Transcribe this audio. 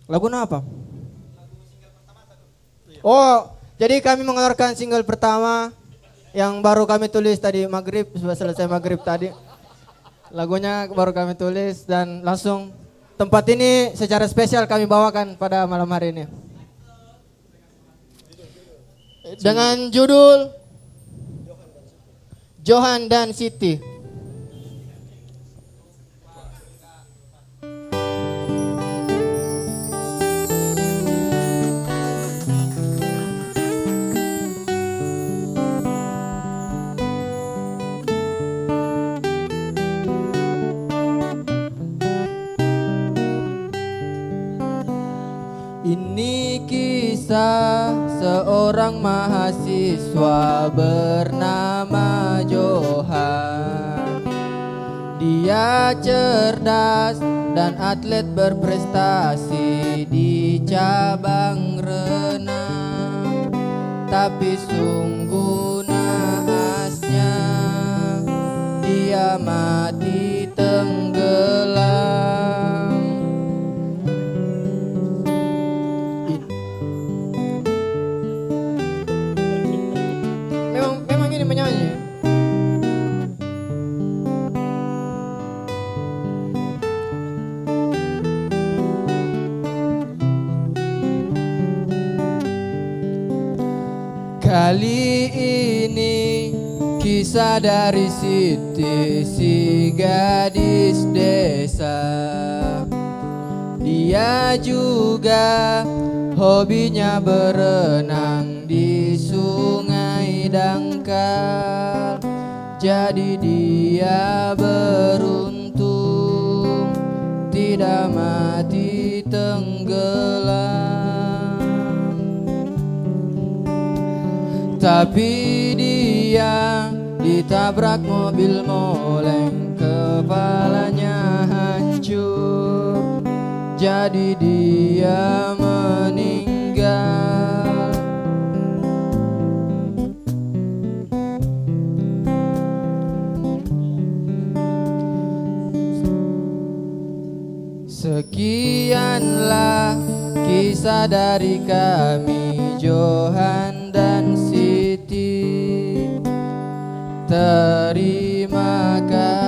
Lagu apa? Oh, jadi kami mengeluarkan single pertama yang baru kami tulis tadi maghrib, sudah selesai maghrib tadi. Lagunya baru kami tulis dan langsung tempat ini secara spesial kami bawakan pada malam hari ini. Dengan judul Johan dan Siti. Ini kisah seorang mahasiswa bernama Johan. Dia cerdas dan atlet berprestasi di cabang renang. Tapi sungguh naasnya dia mati tenggelam. Memang ini menyanyi. Kali ini kisah dari Siti, si gadis desa. Dia juga hobinya berenang di sungai dangkal. Jadi dia beruntung tidak mati tenggelam. Tapi dia ditabrak mobil moleng, kepalanya hancur. Jadi dia meninggal. Sekianlah kisah dari kami, Johan dan Siti. Terima kasih.